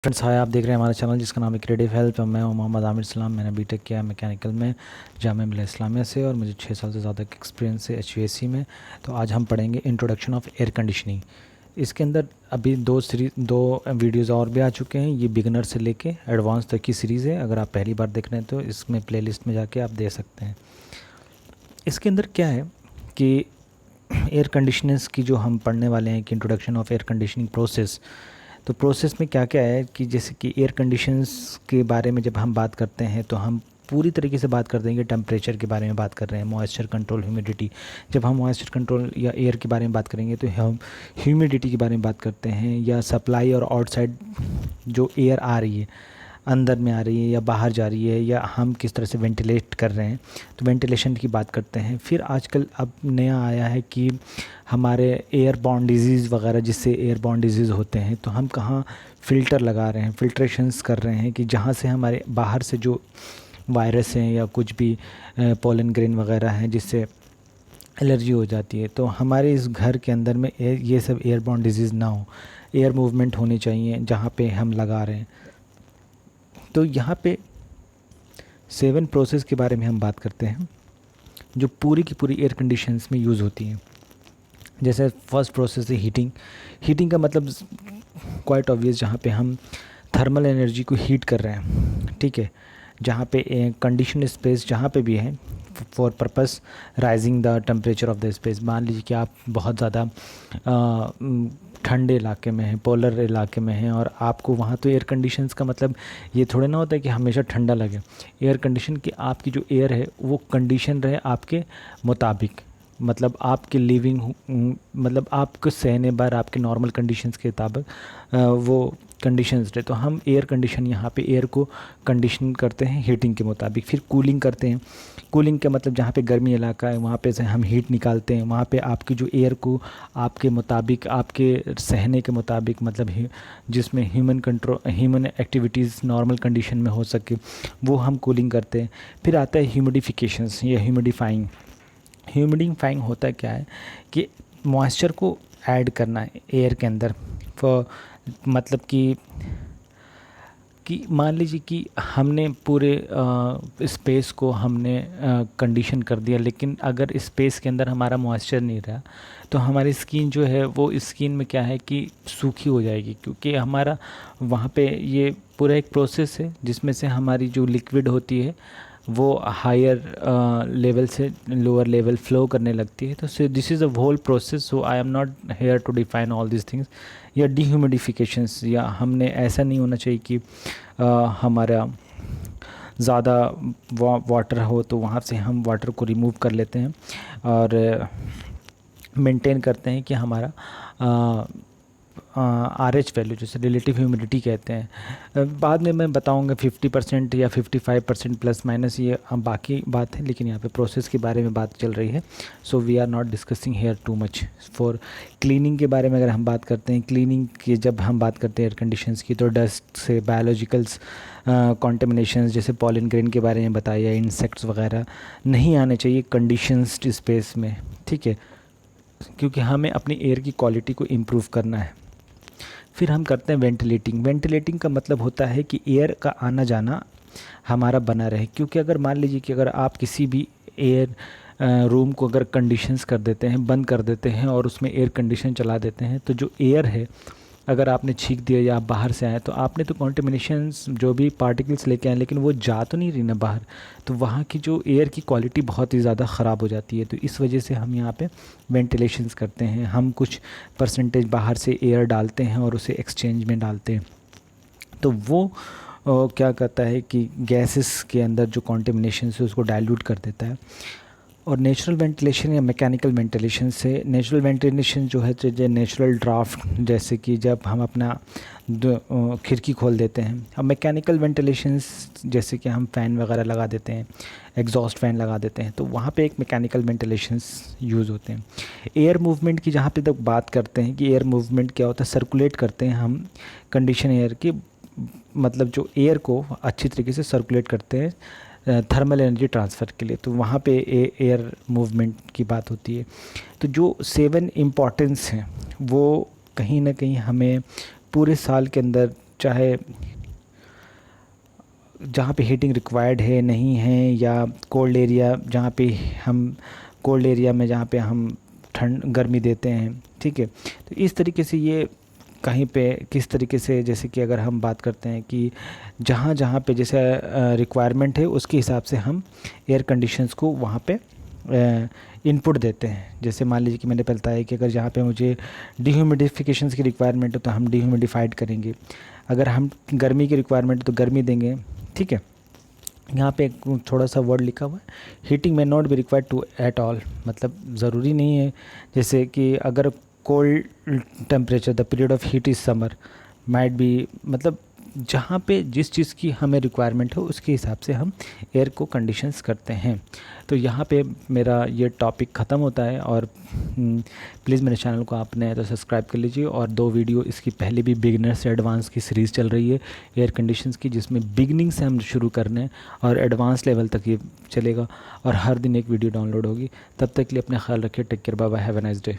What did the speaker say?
Friends hi, आप देख रहे हैं हमारा चैनल जिसका नाम है क्रिएटिव हेल्प। मैं हूं मोहम्मद आमिर सलाम। मैंने बीटेक किया मैकेनिकल में जामिया मिल्लिया इस्लामिया से और मुझे 6 साल से ज़्यादा का एक्सपीरियंस है HVAC में। तो आज हम पढ़ेंगे इंट्रोडक्शन ऑफ एयर कंडीशनिंग। इसके अंदर अभी दो वीडियोज़ और भी आ चुके हैं। ये बिगनर से लेके एडवांस तक की सीरीज़ है। अगर आप पहली बार देख रहे हैं तो इसमें प्लेलिस्ट में जाके आप दे सकते हैं। इसके अंदर क्या है कि एयर कंडीशनर्स की जो हम पढ़ने वाले हैं कि introduction of air conditioning process. तो प्रोसेस में क्या क्या है कि जैसे कि एयर कंडीशंस के बारे में जब हम बात करते हैं तो हम पूरी तरीके से बात कर देंगे। टेम्परेचर के बारे में बात कर रहे हैं, मॉइस्चर कंट्रोल, ह्यूमिडिटी। जब हम मॉइस्चर कंट्रोल या एयर के बारे में बात करेंगे तो हम ह्यूमिडिटी के बारे में बात करते हैं, या सप्लाई और आउटसाइड जो एयर आ रही है, अंदर में आ रही है या बाहर जा रही है, या हम किस तरह से वेंटिलेट कर रहे हैं, तो वेंटिलेशन की बात करते हैं। फिर आजकल अब नया आया है कि हमारे एयरबॉर्न डिजीज़ वगैरह, जिससे एयरबॉर्न डिजीज़ होते हैं, तो हम कहाँ फ़िल्टर लगा रहे हैं, फ़िल्ट्रेशंस कर रहे हैं कि जहाँ से हमारे बाहर से जो वायरस हैं या कुछ भी पोलन ग्रेन वगैरह हैं जिससे एलर्जी हो जाती है, तो हमारे इस घर के अंदर में ये सब एयरबॉर्न डिजीज़ ना हो। एयर मूवमेंट होनी चाहिए जहाँ पे हम लगा रहे हैं। तो यहाँ पे 7 प्रोसेस के बारे में हम बात करते हैं जो पूरी की पूरी एयर कंडीशंस में यूज़ होती हैं। जैसे फर्स्ट प्रोसेस है हीटिंग। हीटिंग का मतलब क्वाइट ऑब्वियस, जहाँ पे हम थर्मल एनर्जी को हीट कर रहे हैं, ठीक है। जहाँ पे कंडीशन स्पेस जहाँ पे भी है for purpose rising the temperature of the space. मान लीजिए कि आप बहुत ज़्यादा ठंडे इलाके में हैं, पोलर इलाके में हैं, और आपको वहाँ तो एयर कंडीशंस का मतलब ये थोड़े ना होता है कि हमेशा ठंडा लगे। एयर कंडीशन की आपकी जो एयर है वो कंडीशन रहे आपके मुताबिक, मतलब आपके लिविंग, मतलब आपको सहने बार आपके नॉर्मल कंडीशंस के मुताबिक वो कंडीशंस रहे। तो हम एयर कंडीशन यहाँ पे एयर को कंडीशन करते हैं हीटिंग के मुताबिक। फिर कूलिंग करते हैं। कूलिंग का मतलब जहाँ पे गर्मी इलाका है वहाँ पे से हम हीट निकालते हैं। वहाँ पे आपकी जो एयर को आपके मुताबिक, आपके सहने के मुताबिक, मतलब जिसमें ह्यूमन एक्टिविटीज़ नॉर्मल कंडीशन में हो सके, वो हम कूलिंग करते हैं। फिर आता है ह्यूमिडिफिकेशंस या ह्यूमिडिफाइंग। ह्यूमिडिफाइंग होता क्या है कि मॉइस्चर को ऐड करना है एयर के अंदर। मतलब कि मान लीजिए कि हमने पूरे स्पेस को हमने कंडीशन कर दिया, लेकिन अगर स्पेस के अंदर हमारा मॉइस्चर नहीं रहा तो हमारी स्किन जो है वो स्किन में क्या है कि सूखी हो जाएगी, क्योंकि हमारा वहाँ पे ये पूरा एक प्रोसेस है जिसमें से हमारी जो लिक्विड होती है वो हायर लेवल से लोअर लेवल फ्लो करने लगती है। तो this is a whole process. So I am not here to define all this things. या डिह्यूमिडिफिकेशंस, या हमने ऐसा नहीं होना चाहिए कि हमारा ज़्यादा वाटर हो तो वहाँ से हम वाटर को रिमूव कर लेते हैं और मेंटेन करते हैं कि हमारा RH वैल्यू, जैसे रिलेटिव ह्यूमिडिटी कहते हैं। बाद में मैं बताऊंगा 50% या 55% प्लस माइनस, ये बाकी बात है, लेकिन यहाँ पे प्रोसेस के बारे में बात चल रही है। So we are not discussing here too much. For cleaning के बारे में अगर हम बात करते हैं, क्लीनिंग की जब हम बात करते हैं एयर कंडीशंस की, तो डस्ट से बायोलॉजिकल्स कॉन्टेमिनेशंस जैसे पॉलन ग्रेन के बारे में बताया, इंसेक्ट्स वगैरह नहीं आने चाहिए कंडीशंस्ड स्पेस में, ठीक है, क्योंकि हमें अपनी एयर की क्वालिटी को इम्प्रूव करना है। फिर हम करते हैं वेंटिलेटिंग। वेंटिलेटिंग का मतलब होता है कि एयर का आना जाना हमारा बना रहे, क्योंकि अगर मान लीजिए कि अगर आप किसी भी एयर रूम को अगर कंडीशंस कर देते हैं, बंद कर देते हैं और उसमें एयर कंडीशन चला देते हैं, तो जो एयर है अगर आपने छींक दिया या आप बाहर से आए तो आपने तो कॉन्टेमिनेशंस जो भी पार्टिकल्स लेके आए, लेकिन वो जा तो नहीं रही ना बाहर, तो वहाँ की जो एयर की क्वालिटी बहुत ही ज़्यादा ख़राब हो जाती है। तो इस वजह से हम यहाँ पे वेंटिलेशंस करते हैं। हम कुछ परसेंटेज बाहर से एयर डालते हैं और उसे एक्सचेंज में डालते हैं। तो वो क्या करता है कि गैसेस के अंदर जो कॉन्टेमिनेशन है उसको डाइल्यूट कर देता है। और नेचुरल वेंटिलेशन या मैकेनिकल वेंटिलेशन से, नेचुरल वेंटिलेशन जो है जो नेचुरल ड्राफ्ट, जैसे कि जब हम अपना खिड़की खोल देते हैं। अब मैकेनिकल वेंटिलेशंस जैसे कि हम फ़ैन वगैरह लगा देते हैं, एग्जॉस्ट फ़ैन लगा देते हैं, तो वहाँ पे एक मैकेनिकल वेंटिलेशंस यूज़ होते हैं। एयर मूवमेंट की जहाँ पे तक बात करते हैं कि एयर मूवमेंट क्या होता है, सर्कुलेट करते हैं हम कंडीशन एयर की, मतलब जो एयर को अच्छी तरीके से सर्कुलेट करते हैं थर्मल एनर्जी ट्रांसफ़र के लिए, तो वहाँ पे एयर मूवमेंट की बात होती है। तो जो 7 इम्पॉर्टेंस हैं वो कहीं ना कहीं हमें पूरे साल के अंदर चाहे जहाँ पे हीटिंग रिक्वायर्ड है नहीं है, या कोल्ड एरिया जहाँ पे हम कोल्ड एरिया में जहाँ पे हम ठंड गर्मी देते हैं, ठीक है। तो इस तरीके से ये कहीं पे किस तरीके से, जैसे कि अगर हम बात करते हैं कि जहाँ जहाँ पे जैसे रिक्वायरमेंट है उसके हिसाब से हम एयर कंडीशंस को वहाँ पे इनपुट देते हैं। जैसे मान लीजिए कि मैंने पहले बताया कि अगर जहाँ पे मुझे डिह्यूमिडिफिकेशंस की रिक्वायरमेंट है तो हम डिह्यूमिडिफाइड करेंगे, अगर हम गर्मी की रिक्वायरमेंट है तो गर्मी देंगे, ठीक है। यहाँ पे एक थोड़ा सा वर्ड लिखा हुआ है, हीटिंग में not be required to at all, मतलब ज़रूरी नहीं है। जैसे कि अगर cold temperature the period of heat is summer might be, मतलब जहाँ पे जिस चीज़ की हमें रिक्वायरमेंट हो उसके हिसाब से हम एयर को कंडीशंस करते हैं। तो यहाँ पे मेरा ये टॉपिक ख़त्म होता है। और प्लीज़ मेरे चैनल को आप नए हैं तो सब्सक्राइब कर लीजिए। और 2 वीडियो इसकी पहले भी बिगिनर से एडवांस की सीरीज़ चल रही है एयर कंडीशंस की, जिसमें बिगनिंग से हम शुरू करने और एडवांस लेवल तक ये चलेगा, और हर दिन एक वीडियो डाउनलोड होगी। तब तक के लिए अपना ख्याल रखिए। Take care, bye bye, have a nice day.